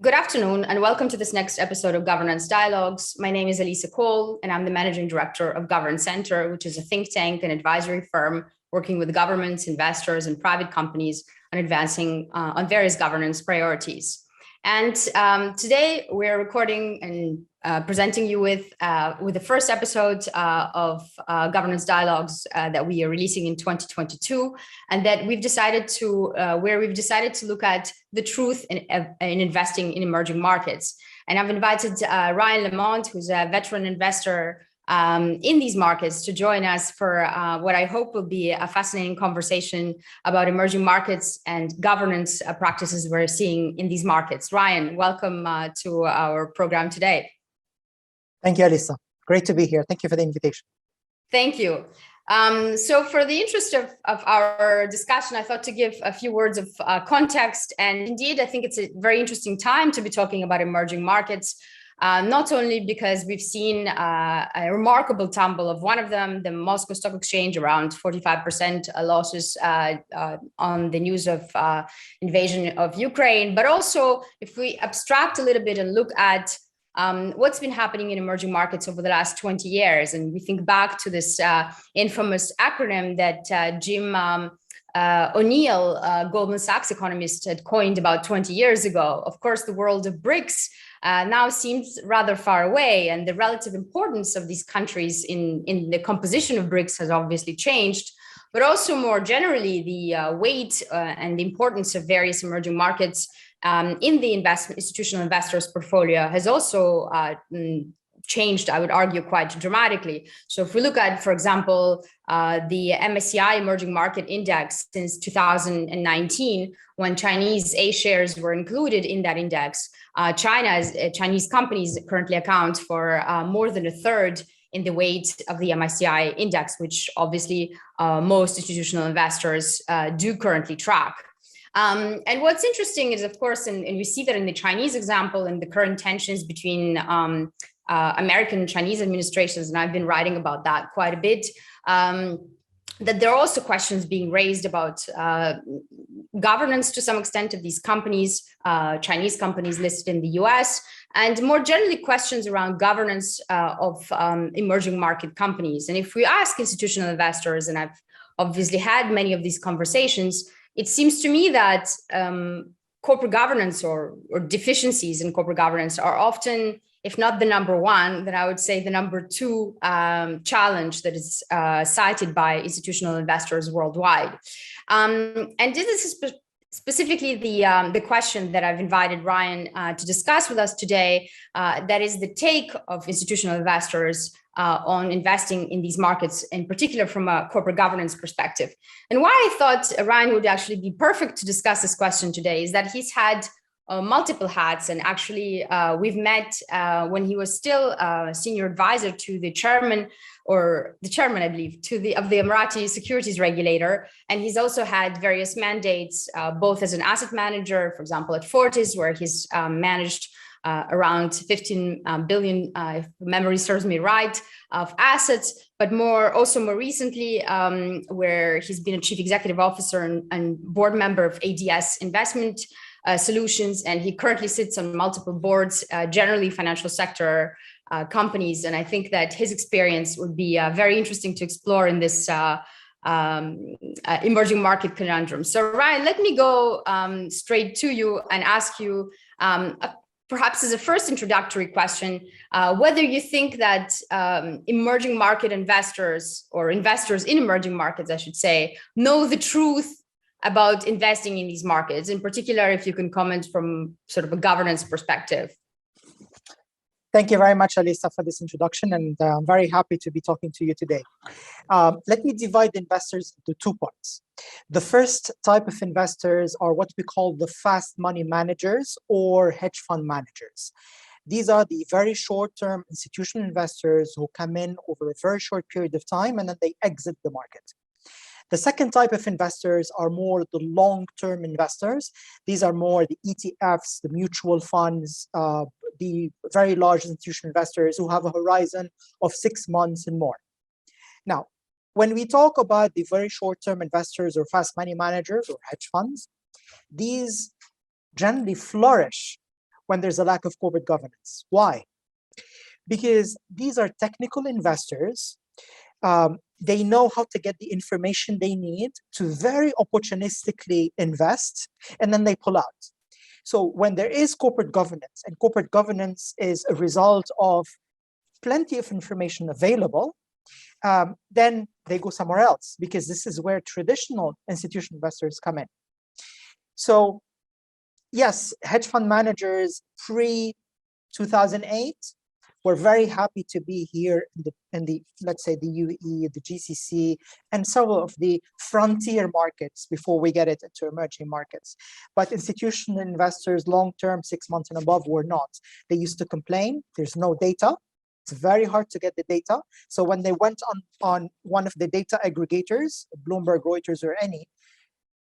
Good afternoon, and welcome to this next episode of Governance Dialogues. My name is Alissa Kole, and I'm the Managing Director of Governance Center, which is a think tank and advisory firm working with governments, investors, and private companies on advancing on various governance priorities. And today we're recording and presenting you with the first episode of Governance Dialogues that we are releasing in 2022, and that we've decided to look at the truth in investing in emerging markets. And I've invited Ryan Lemand, who's a veteran investor in these markets, to join us for what I hope will be a fascinating conversation about emerging markets and governance practices we're seeing in these markets. Ryan, welcome to our program today. Thank you, Alissa. Great to be here. Thank you for the invitation. Thank you. So for the interest of our discussion, I thought to give a few words of context. And indeed, I think it's a very interesting time to be talking about emerging markets. Not only because we've seen a remarkable tumble of one of them, the Moscow Stock Exchange, around 45% losses on the news of invasion of Ukraine, but also if we abstract a little bit and look at what's been happening in emerging markets over the last 20 years, and we think back to this infamous acronym that Jim O'Neill, Goldman Sachs economist, had coined about 20 years ago. Of course, the world of BRICS now seems rather far away, and the relative importance of these countries in the composition of BRICS has obviously changed, but also more generally, the weight and the importance of various emerging markets in the institutional investors' portfolio has also changed, I would argue, quite dramatically. So if we look at, for example, the MSCI Emerging Market Index since 2019, when Chinese A shares were included in that index, Chinese companies currently account for more than a third in the weight of the MSCI index, which obviously most institutional investors do currently track. And what's interesting is, of course, and we see that in the Chinese example and the current tensions between American and Chinese administrations, and I've been writing about that quite a bit, that there are also questions being raised about governance to some extent of these companies, Chinese companies listed in the US, and more generally questions around governance of emerging market companies. And if we ask institutional investors, and I've obviously had many of these conversations, it seems to me that corporate governance or deficiencies in corporate governance are often, if not the number one, then I would say the number two challenge that is cited by institutional investors worldwide. And this is specifically the question that I've invited Ryan to discuss with us today. That is the take of institutional investors on investing in these markets, in particular from a corporate governance perspective. And why I thought Ryan would actually be perfect to discuss this question today is that he's had multiple hats, and actually we've met when he was still senior advisor to the chairman, I believe, of the Emirati securities regulator, and he's also had various mandates, both as an asset manager, for example, at Fortis, where he's managed around 15 billion, if memory serves me right, of assets, but more recently, where he's been a chief executive officer and board member of ADS Investment Solutions, and he currently sits on multiple boards, generally financial sector companies. And I think that his experience would be very interesting to explore in this emerging market conundrum. So Ryan, let me go straight to you and ask you, perhaps as a first introductory question, whether you think that emerging market investors, or investors in emerging markets, I should say, know the truth about investing in these markets, in particular, if you can comment from sort of a governance perspective. Thank you very much, Alissa, for this introduction, and I'm very happy to be talking to you today. Let me divide investors into 2 parts. The first type of investors are what we call the fast money managers or hedge fund managers. These are the very short-term institutional investors who come in over a very short period of time and then they exit the market. The second type of investors are more the long-term investors. These are more the ETFs, the mutual funds, the very large institutional investors who have a horizon of 6 months and more. Now, when we talk about the very short-term investors or fast money managers or hedge funds, these generally flourish when there's a lack of corporate governance. Why? Because these are technical investors. They know how to get the information they need to very opportunistically invest, and then they pull out. So when there is corporate governance, and corporate governance is a result of plenty of information available, then they go somewhere else, because this is where traditional institutional investors come in. So yes, hedge fund managers pre-2008 were very happy to be here in the let's say the UAE, the GCC, and several of the frontier markets before we get it into emerging markets. But institutional investors, long-term, 6 months and above, were not. They used to complain, there's no data. It's very hard to get the data. So when they went on one of the data aggregators, Bloomberg, Reuters, or any,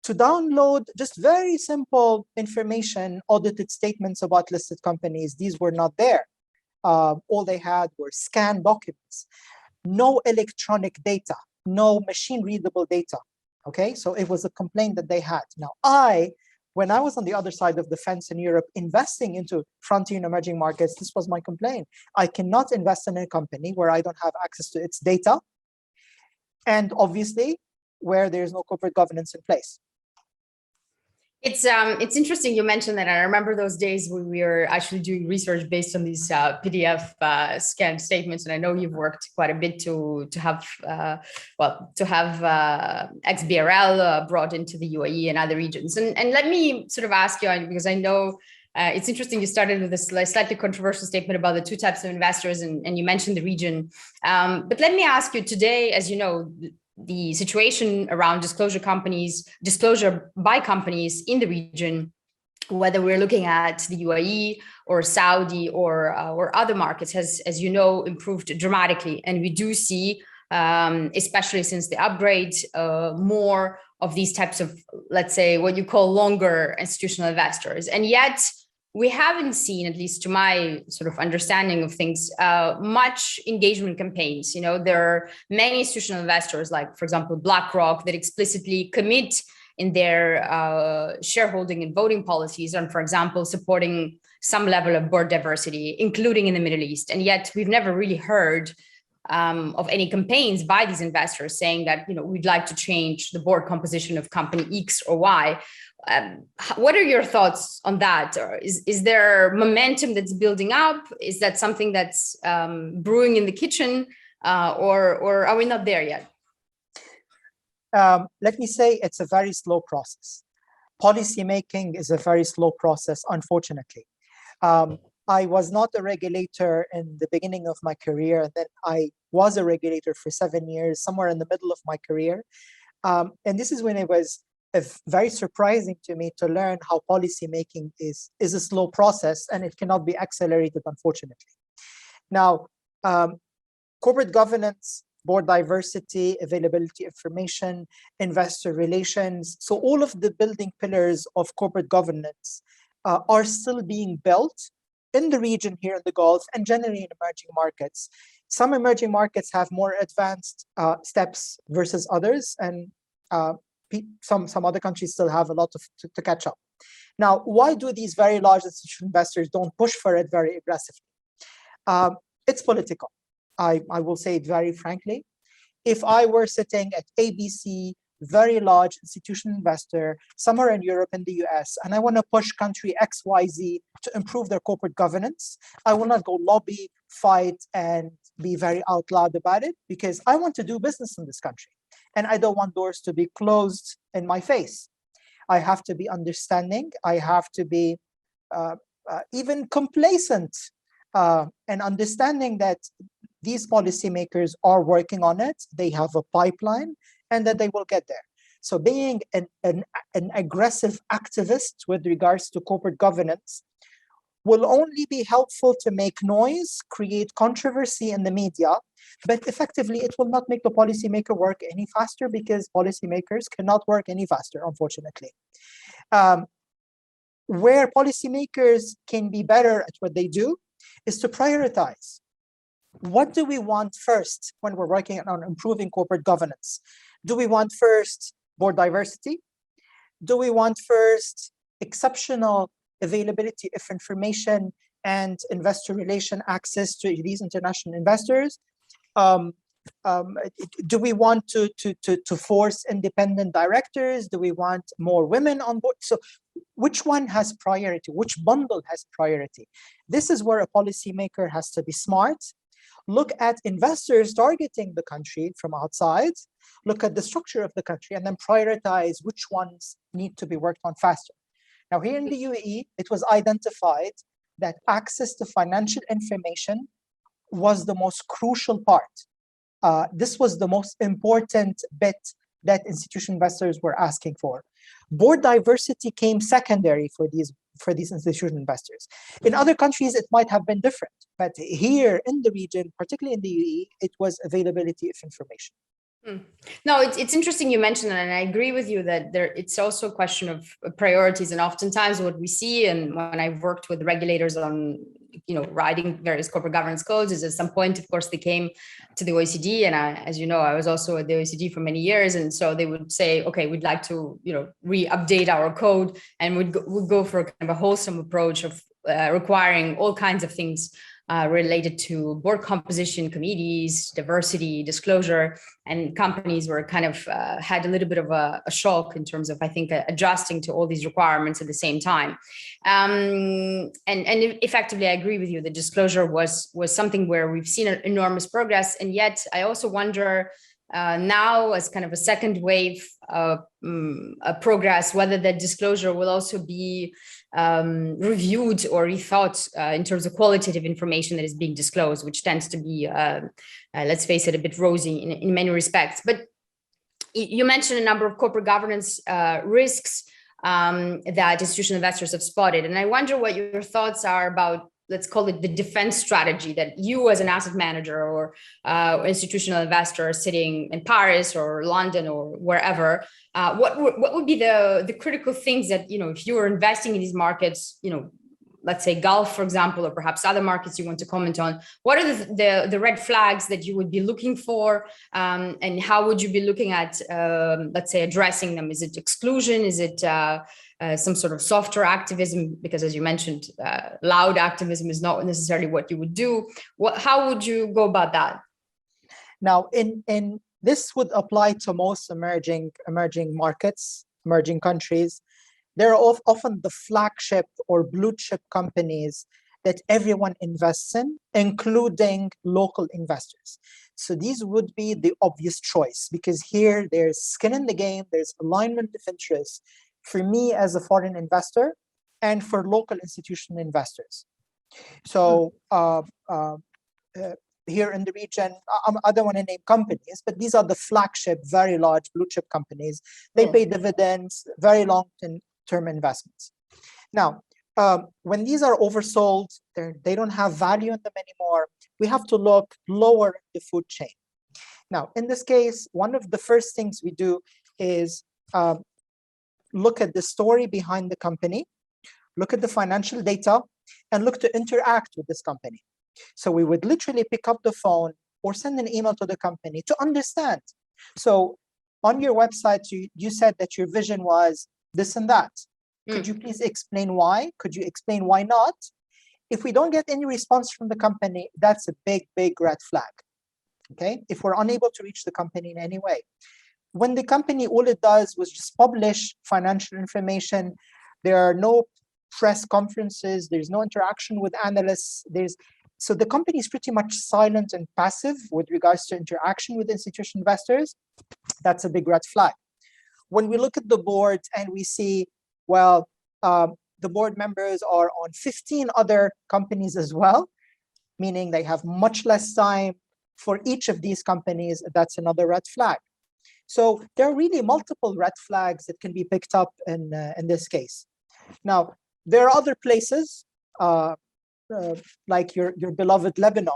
to download just very simple information, audited statements about listed companies, these were not there. All they had were scanned documents, no electronic data, no machine readable data. Okay, so it was a complaint that they had. Now, when I was on the other side of the fence in Europe, investing into frontier and emerging markets, this was my complaint. I cannot invest in a company where I don't have access to its data, and obviously where there's no corporate governance in place. It's interesting you mentioned that. I remember those days when we were actually doing research based on these PDF scanned statements, and I know you've worked quite a bit to have XBRL brought into the UAE and other regions. And let me sort of ask you, because I know it's interesting. You started with this slightly controversial statement about the two types of investors, and you mentioned the region. But let me ask you today, as you know, the situation around disclosure by companies in the region, whether we're looking at the UAE or Saudi or other markets, has, as you know, improved dramatically. And we do see, especially since the upgrade, more of these types of, let's say, what you call longer institutional investors. And yet we haven't seen, at least to my sort of understanding of things, much engagement campaigns. You know, there are many institutional investors, like, for example, BlackRock, that explicitly commit in their shareholding and voting policies on, for example, supporting some level of board diversity, including in the Middle East. And yet we've never really heard of any campaigns by these investors saying that, you know, we'd like to change the board composition of company X or Y. What are your thoughts on that? Or is there momentum that's building up? Is that something that's brewing in the kitchen, or are we not there yet? Let me say it's a very slow process. Policy making is a very slow process, unfortunately. I was not a regulator in the beginning of my career, and then I was a regulator for 7 years, somewhere in the middle of my career. And this is when it was very surprising to me to learn how policy making is a slow process, and it cannot be accelerated, unfortunately. Now, corporate governance, board diversity, availability information, investor relations. So all of the building pillars of corporate governance are still being built in the region here in the Gulf and generally in emerging markets. Some emerging markets have more advanced steps versus others, and some other countries still have a lot to catch up. Now, why do these very large institutional investors don't push for it very aggressively? It's political. I will say it very frankly. If I were sitting at ABC, very large institutional investor, somewhere in Europe and the US, and I want to push country XYZ to improve their corporate governance, I will not go lobby, fight, and be very out loud about it, because I want to do business in this country. And I don't want doors to be closed in my face. I have to be understanding. I have to be even complacent and understanding that these policymakers are working on it. They have a pipeline, and that they will get there. So being an aggressive activist with regards to corporate governance will only be helpful to make noise, create controversy in the media, but effectively it will not make the policymaker work any faster, because policymakers cannot work any faster, unfortunately. Where policymakers can be better at what they do is to prioritize. What do we want first when we're working on improving corporate governance? Do we want first board diversity? Do we want first exceptional availability of information and investor relation access to these international investors? Do we want to force independent directors? Do we want more women on board? So which one has priority? Which bundle has priority? This is where a policymaker has to be smart. Look at investors targeting the country from outside, look at the structure of the country, and then prioritize which ones need to be worked on faster. Now, here in the UAE, it was identified that access to financial information was the most crucial part. This was the most important bit that institutional investors were asking for. Board diversity came secondary for these institutional investors. In other countries, it might have been different, but here in the region, particularly in the UAE, it was availability of information. No, it's interesting you mentioned that, and I agree with you that it's also a question of priorities. And oftentimes what we see, and when I've worked with regulators on, writing various corporate governance codes, is at some point, of course, they came to the OECD. And as you know, I was also at the OECD for many years. And so they would say, okay, we'd like to, re-update our code, and we'd go for a kind of a wholesome approach of requiring all kinds of things related to board composition, committees, diversity, disclosure, and companies were kind of had a little bit of a shock in terms of, I think, adjusting to all these requirements at the same time. And effectively, I agree with you. The disclosure was something where we've seen enormous progress, and yet I also wonder now, as kind of a second wave of progress, whether that disclosure will also be reviewed or rethought in terms of qualitative information that is being disclosed, which tends to be, let's face it, a bit rosy in many respects. But you mentioned a number of corporate governance risks that institutional investors have spotted. And I wonder what your thoughts are about, let's call it the defense strategy that you as an asset manager or institutional investor sitting in Paris or London or wherever, what would be the critical things that, if you were investing in these markets, let's say Gulf, for example, or perhaps other markets you want to comment on, what are the red flags that you would be looking for, and how would you be looking at, let's say, addressing them? Is it exclusion? Is it some sort of softer activism? Because as you mentioned, loud activism is not necessarily what you would do. How would you go about that? Now, in this would apply to most emerging markets, emerging countries. They're often the flagship or blue chip companies that everyone invests in, including local investors. So these would be the obvious choice, because here there's skin in the game, there's alignment of interest for me as a foreign investor and for local institutional investors. So here in the region, I don't want to name companies, but these are the flagship, very large blue chip companies. They pay dividends, very long-term investments. Now, when these are oversold, they don't have value in them anymore. We have to look lower the food chain. Now, in this case, one of the first things we do is look at the story behind the company, look at the financial data, and look to interact with this company. So we would literally pick up the phone or send an email to the company to understand. So on your website, you said that your vision was this and that. Could you please explain why? Could you explain why not? If we don't get any response from the company, that's a big, big red flag. Okay, if we're unable to reach the company in any way. When the company, all it does was just publish financial information, there are no press conferences, there's no interaction with analysts, so the company is pretty much silent and passive with regards to interaction with institutional investors. That's a big red flag. When we look at the board and we see, well, the board members are on 15 other companies as well, meaning they have much less time for each of these companies, that's another red flag. So there are really multiple red flags that can be picked up in this case. Now, there are other places, like your beloved Lebanon,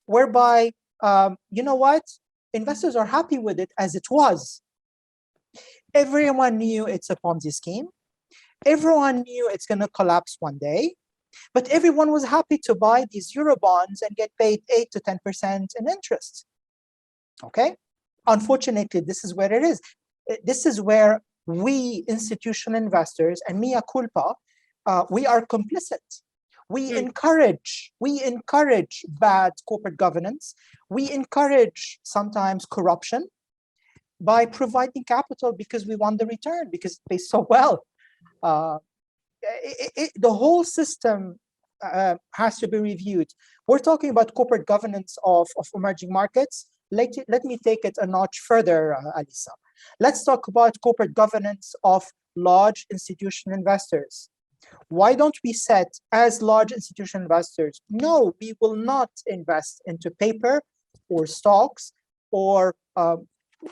whereby, you know what? Investors are happy with it as it was. Everyone knew it's a Ponzi scheme. Everyone knew it's going to collapse one day, but everyone was happy to buy these Euro bonds and get paid 8 to 10% in interest. Okay? Unfortunately, this is where it is. This is where we institutional investors, and mea culpa, we are complicit. We encourage bad corporate governance. We encourage sometimes corruption by providing capital because we want the return, because it pays so well. The whole system has to be reviewed. We're talking about corporate governance of emerging markets. Let me take it a notch further, Alissa. Let's talk about corporate governance of large institutional investors. Why don't we set as large institutional investors, no, we will not invest into paper or stocks or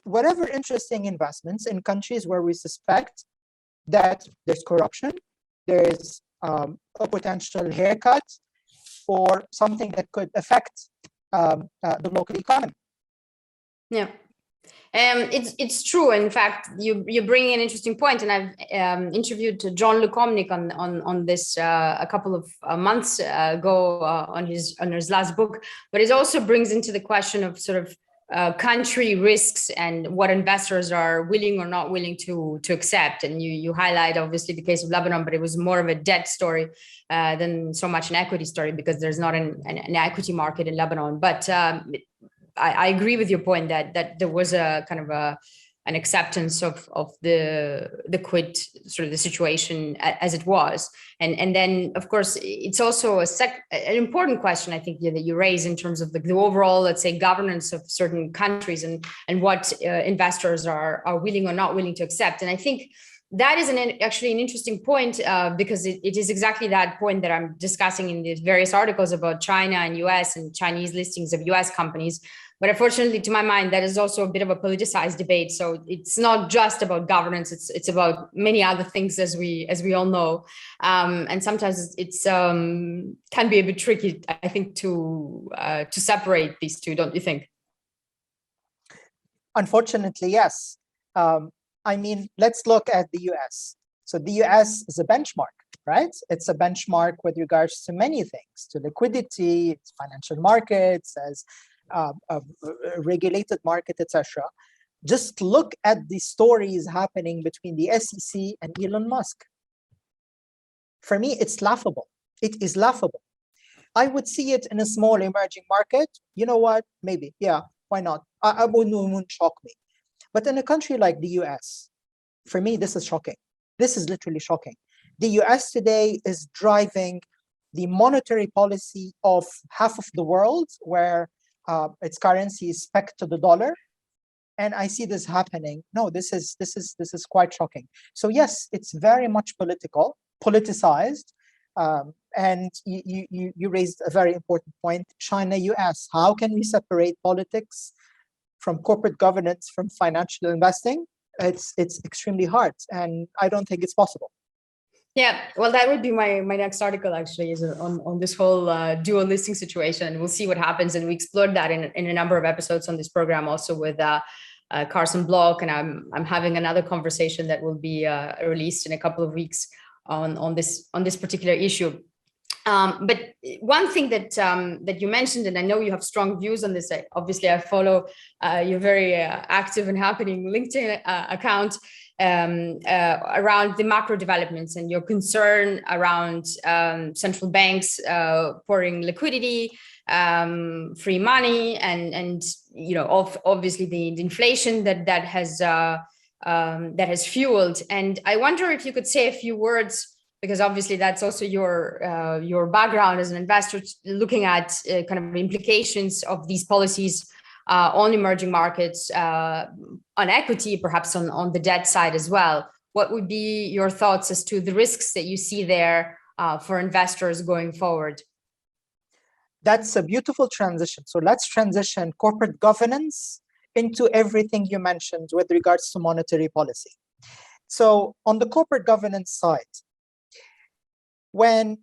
whatever interesting investments in countries where we suspect that there's corruption, there's a potential haircut, or something that could affect the local economy. Yeah. It's true. In fact, you bring an interesting point, and I've interviewed John Lukomnik on this a couple of months ago on his last book. But it also brings into the question of sort of country risks and what investors are willing or not willing to accept. And you highlight obviously the case of Lebanon, but it was more of a debt story than so much an equity story, because there's not an equity market in Lebanon. But I agree with your point that there was a kind of an acceptance of the quid, sort of the situation as it was, and then of course it's also an important question, I think, that you raise in terms of the overall, let's say, governance of certain countries and what investors are willing or not willing to accept. And I think that is actually an interesting point, because it is exactly that point that I'm discussing in these various articles about China and US and Chinese listings of US companies. But unfortunately, to my mind, that is also a bit of a politicized debate. So it's not just about governance; it's about many other things, as we all know. And sometimes it's can be a bit tricky, I think, to separate these two. Don't you think? Unfortunately, yes. I mean, let's look at the US. So the US is a benchmark, right? It's a benchmark with regards to many things, to liquidity, its financial markets, as a regulated market, etc. Just look at the stories happening between the SEC and Elon Musk. For me, it's laughable. It is laughable. I would see it in a small emerging market. You know what? Maybe, yeah, why not? It wouldn't shock me. But in a country like the US, for me, this is shocking. This is literally shocking. The US today is driving the monetary policy of half of the world, where its currency is pegged to the dollar, and I see this happening. No, this is quite shocking. So yes, it's very much politicized, and you raised a very important point. China, US. How can we separate politics from corporate governance, from financial investing? It's extremely hard, and I don't think it's possible. Yeah, well, that would be my next article, actually, is on this whole dual listing situation. We'll see what happens, and we explored that in a number of episodes on this program, also with Carson Block, and I'm having another conversation that will be released in a couple of weeks on this particular issue. But one thing that you mentioned, and I know you have strong views on this. Obviously, I follow your very active and happening LinkedIn account. Around the macro developments and your concern around central banks pouring liquidity, free money, and obviously the inflation that has fueled. And I wonder if you could say a few words, because obviously that's also your background as an investor, looking at kind of implications of these policies on emerging markets, on equity, perhaps on the debt side as well. What would be your thoughts as to the risks that you see there for investors going forward? That's a beautiful transition. So let's transition corporate governance into everything you mentioned with regards to monetary policy. So on the corporate governance side, when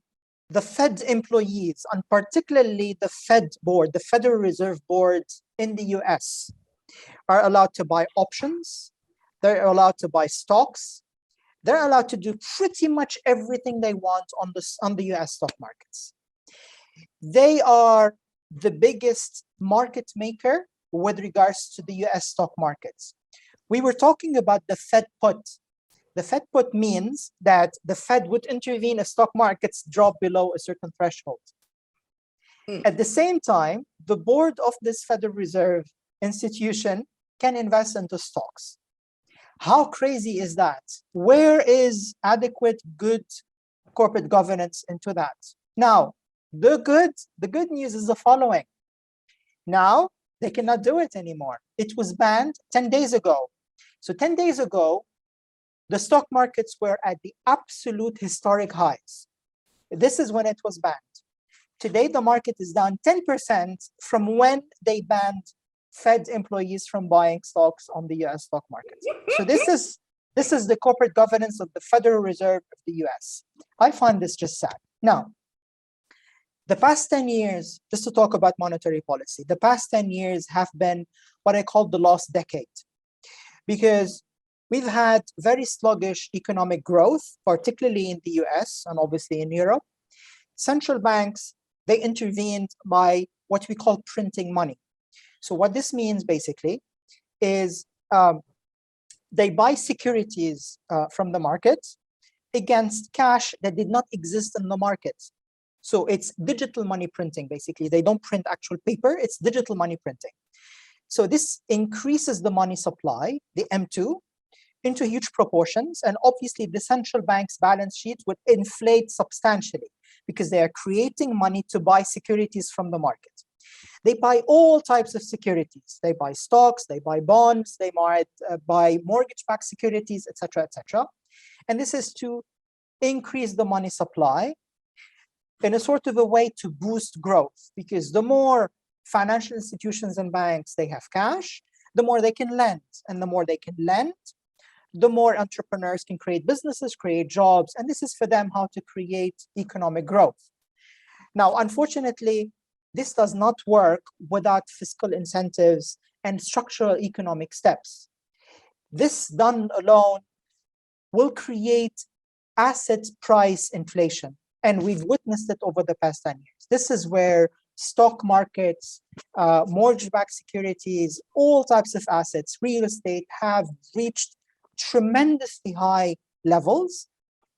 the Fed employees, and particularly the Fed board, the Federal Reserve Board in the US, are allowed to buy options, they're allowed to buy stocks, they're allowed to do pretty much everything they want on the US stock markets. They are the biggest market maker with regards to the US stock markets. We were talking about the Fed put. The Fed put means that the Fed would intervene if stock markets drop below a certain threshold. At the same time, the board of this Federal Reserve institution can invest into stocks. How crazy is that? Where is adequate, good corporate governance into that? Now, the good news is the following. Now, they cannot do it anymore. It was banned 10 days ago. So 10 days ago, the stock markets were at the absolute historic highs. This is when it was banned. Today, the market is down 10% from when they banned Fed employees from buying stocks on the US stock market. So this is the corporate governance of the Federal Reserve of the US. I find this just sad. Now, the past 10 years, just to talk about monetary policy, the past 10 years have been what I call the lost decade, because we've had very sluggish economic growth, particularly in the US and obviously in Europe. Central banks, they intervened by what we call printing money. So what this means basically is they buy securities from the market against cash that did not exist in the market. So it's digital money printing, basically. They don't print actual paper, it's digital money printing. So this increases the money supply, the M2, into huge proportions. And obviously the central bank's balance sheet would inflate substantially because they are creating money to buy securities from the market. They buy all types of securities. They buy stocks, they buy bonds, they might buy mortgage-backed securities, etc., etc. And this is to increase the money supply in a sort of a way to boost growth, because the more financial institutions and banks they have cash, the more they can lend. And the more they can lend, the more entrepreneurs can create businesses, create jobs. And this is for them how to create economic growth. Now, unfortunately, this does not work without fiscal incentives and structural economic steps. This done alone will create asset price inflation. And we've witnessed it over the past 10 years. This is where stock markets, mortgage-backed securities, all types of assets, real estate have reached tremendously high levels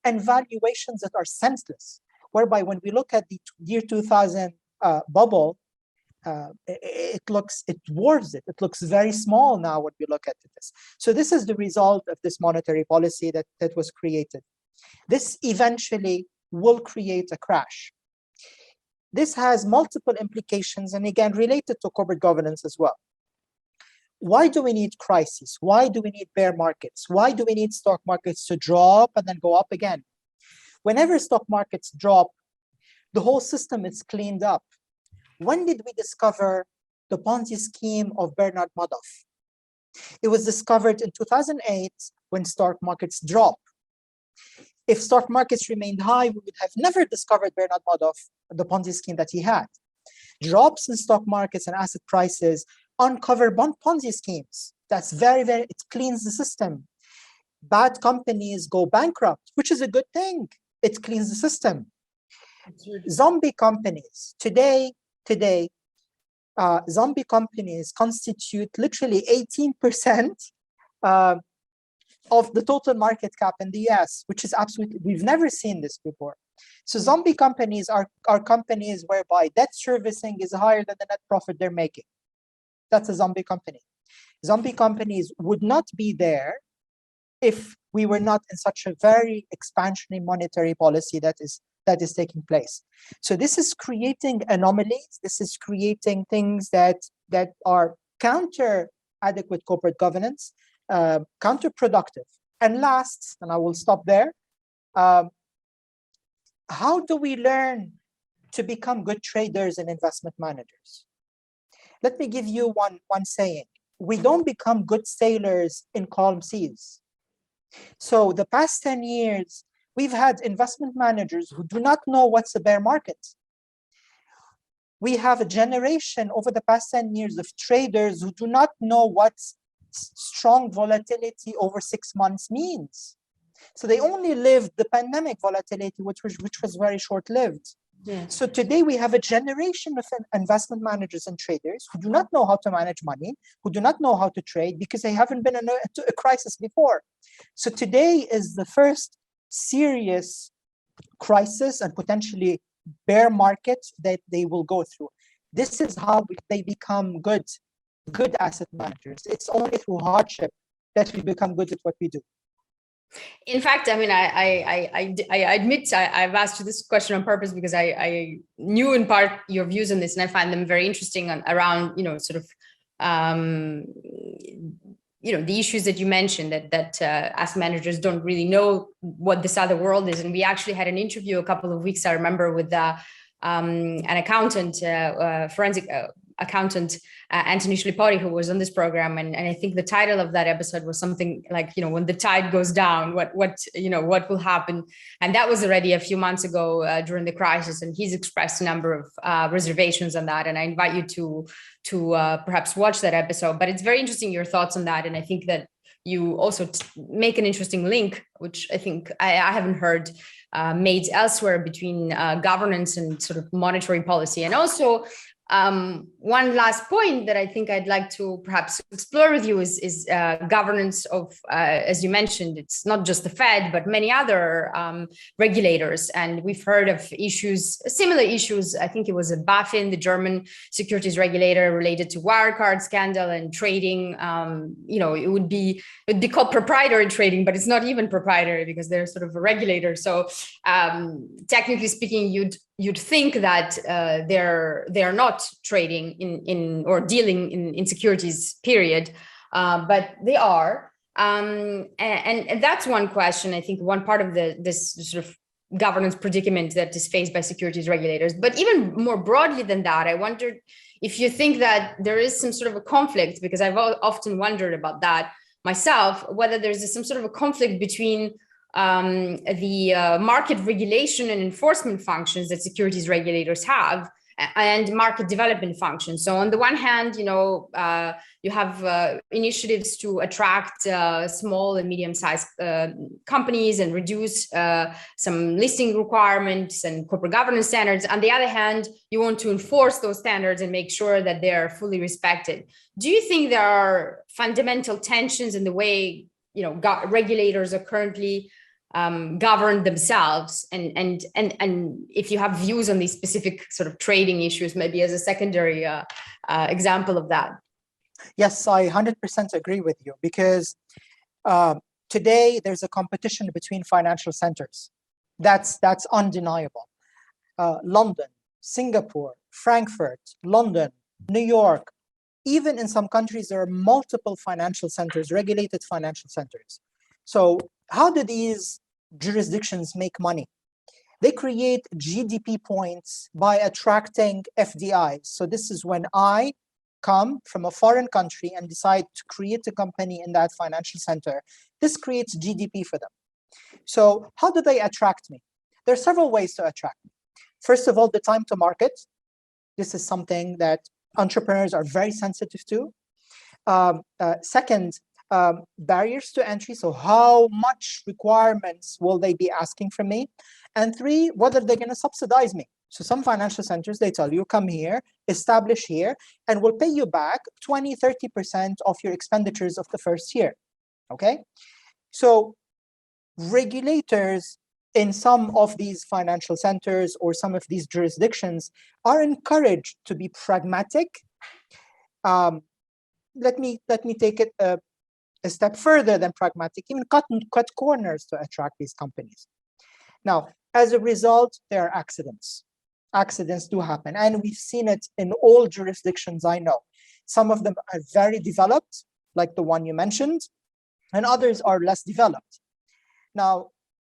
and valuations that are senseless. Whereby when we look at the year 2000 bubble, it dwarfs it. It looks very small now when we look at this. So this is the result of this monetary policy that was created. This eventually will create a crash. This has multiple implications, and again, related to corporate governance as well. Why do we need crises? Why do we need bear markets? Why do we need stock markets to drop and then go up again? Whenever stock markets drop, the whole system is cleaned up. When did we discover the Ponzi scheme of Bernard Madoff? It was discovered in 2008 when stock markets dropped. If stock markets remained high, we would have never discovered Bernard Madoff, the Ponzi scheme that he had. Drops in stock markets and asset prices uncover Ponzi schemes. That's it cleans the system. Bad companies go bankrupt, which is a good thing. It cleans the system. Zombie companies. Today, zombie companies constitute literally 18% of the total market cap in the US, which is absolutely, we've never seen this before. So zombie companies are companies whereby debt servicing is higher than the net profit they're making. That's a zombie company. Zombie companies would not be there if we were not in such a very expansionary monetary policy that is taking place. So this is creating anomalies. This is creating things that are counter adequate corporate governance, counterproductive. And last, and I will stop there, how do we learn to become good traders and investment managers? Let me give you one saying. We don't become good sailors in calm seas. So the past 10 years, we've had investment managers who do not know what's a bear market. We have a generation over the past 10 years of traders who do not know what strong volatility over 6 months means. So they only lived the pandemic volatility, which was very short-lived. Yeah. So today we have a generation of investment managers and traders who do not know how to manage money, who do not know how to trade because they haven't been in a crisis before. So today is the first serious crisis and potentially bear market that they will go through. This is how they become good asset managers. It's only through hardship that we become good at what we do. In fact, I mean, I admit I've asked you this question on purpose because I knew in part your views on this, and I find them very interesting around, sort of, the issues that you mentioned that asset managers don't really know what this other world is. And we actually had an interview a couple of weeks, I remember, with an accountant, forensic accountant, Anthony Schlipori, who was on this program, and I think the title of that episode was something like, when the tide goes down, what will happen? And that was already a few months ago during the crisis, and he's expressed a number of reservations on that. And I invite you to perhaps watch that episode. But it's very interesting, your thoughts on that, and I think that you also make an interesting link, which I think I haven't heard made elsewhere, between governance and sort of monetary policy. And also, one last point that I think I'd like to perhaps explore with you is governance of, as you mentioned, it's not just the Fed, but many other regulators. And we've heard of similar issues. I think it was a BaFin, the German securities regulator, related to Wirecard scandal and trading. It would be called proprietary trading, but it's not even proprietary because they're sort of a regulator. So technically speaking, you'd think that they're not trading in or dealing in securities, period, but they are, and that's one question. I think one part of this sort of governance predicament that is faced by securities regulators. But even more broadly than that, I wondered if you think that there is some sort of a conflict, because I've often wondered about that myself, whether there's some sort of a conflict between the market regulation and enforcement functions that securities regulators have, and market development functions. So on the one hand, you have initiatives to attract small and medium-sized companies and reduce some listing requirements and corporate governance standards. On the other hand, you want to enforce those standards and make sure that they're fully respected. Do you think there are fundamental tensions in the way regulators are currently govern themselves, and if you have views on these specific sort of trading issues, maybe as a secondary example of that? Yes, I 100% agree with you, because today there's a competition between financial centers. That's undeniable. London, Singapore, Frankfurt, London, New York, even in some countries there are multiple financial centers, regulated financial centers. So how do these jurisdictions make money? They create GDP points by attracting FDIs. So this is when I come from a foreign country and decide to create a company in that financial center. This creates GDP for them. So how do they attract me? There are several ways to attract me. First of all, the time to market. This is something that entrepreneurs are very sensitive to. Second, barriers to entry. So how much requirements will they be asking from me? And three, whether they're going to subsidize me. So some financial centers, they tell you, come here, establish here, and we'll pay you back 20, 30% of your expenditures of the first year. Okay? So regulators in some of these financial centers or some of these jurisdictions are encouraged to be pragmatic. Let me take it a step further than pragmatic, even cut corners to attract these companies. Now, as a result, there are accidents. Accidents do happen, and we've seen it in all jurisdictions I know. Some of them are very developed, like the one you mentioned, and others are less developed. Now,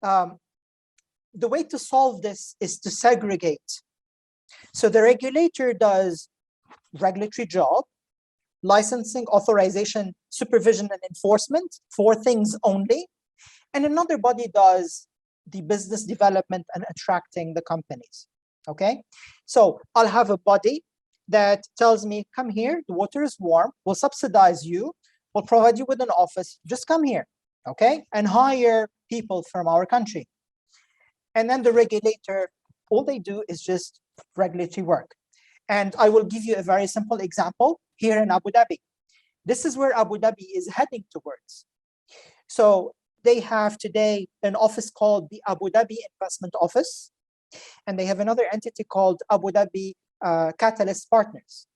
the way to solve this is to segregate. So the regulator does regulatory job, licensing, authorization, supervision, and enforcement, 4 things only. And another body does the business development and attracting the companies. Okay, so I'll have a body that tells me, come here, the water is warm, we'll subsidize you, we'll provide you with an office, just come here, okay, and hire people from our country. And then the regulator all they do is just regulatory work. And I will give you a very simple example here in Abu Dhabi. This is where Abu Dhabi is heading towards. So they have today an office called the Abu Dhabi Investment Office, and they have another entity called Abu Dhabi Catalyst Partners.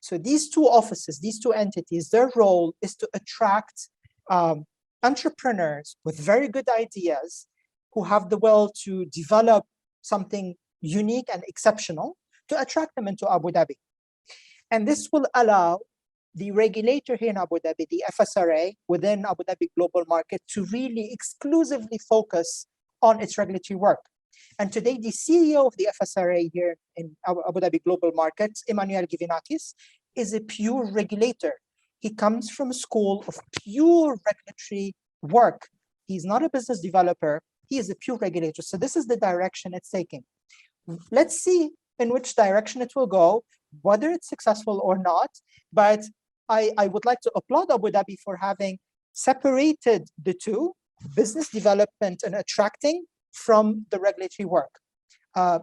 So these two offices, these two entities, their role is to attract entrepreneurs with very good ideas who have the will to develop something unique and exceptional, to attract them into Abu Dhabi. And this will allow the regulator here in Abu Dhabi, the FSRA, within Abu Dhabi Global Market, to really exclusively focus on its regulatory work. And today, the CEO of the FSRA here in Abu Dhabi Global Markets, Emmanuel Givinakis, is a pure regulator. He comes from a school of pure regulatory work. He's not a business developer. He is a pure regulator. So this is the direction it's taking. Let's see in which direction it will go, whether it's successful or not. But I would like to applaud Abu Dhabi for having separated the two, business development and attracting, from the regulatory work.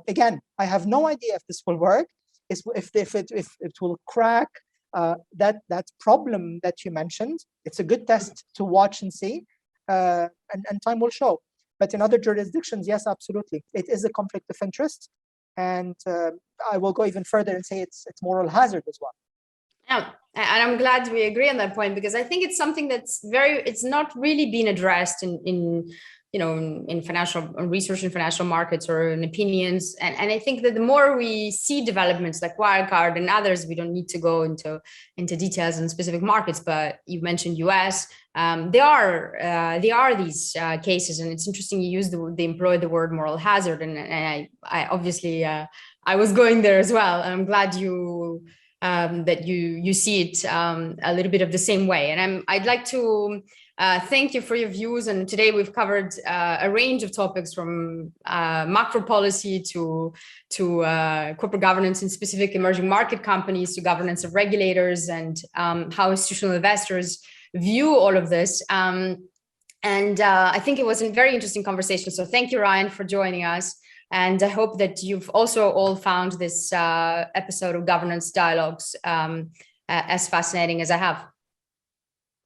Again, I have no idea if this will work, if it will crack that problem that you mentioned. It's a good test to watch and see, and time will show. But in other jurisdictions, yes, absolutely, it is a conflict of interest, and I will go even further and say it's moral hazard as well. Yeah, and I'm glad we agree on that point, because I think it's something that's it's not really been addressed in financial research in financial markets or in opinions. And I think that the more we see developments like Wirecard and others, we don't need to go into details on specific markets, but you mentioned US, there are these cases, and it's interesting you they employ the word moral hazard, and I obviously I was going there as well. I'm glad that you see it a little bit of the same way. And I'd like to thank you for your views. And today we've covered a range of topics, from macro policy to corporate governance in specific emerging market companies, to governance of regulators, and how institutional investors view all of this. And I think it was a very interesting conversation. So thank you, Ryan, for joining us. And I hope that you've also all found this episode of Governance Dialogues as fascinating as I have.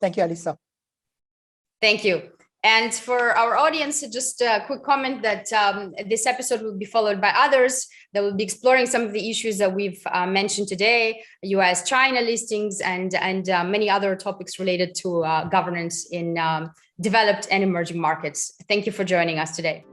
Thank you, Alissa. Thank you. And for our audience, just a quick comment that this episode will be followed by others that will be exploring some of the issues that we've mentioned today, US-China listings, and many other topics related to governance in developed and emerging markets. Thank you for joining us today.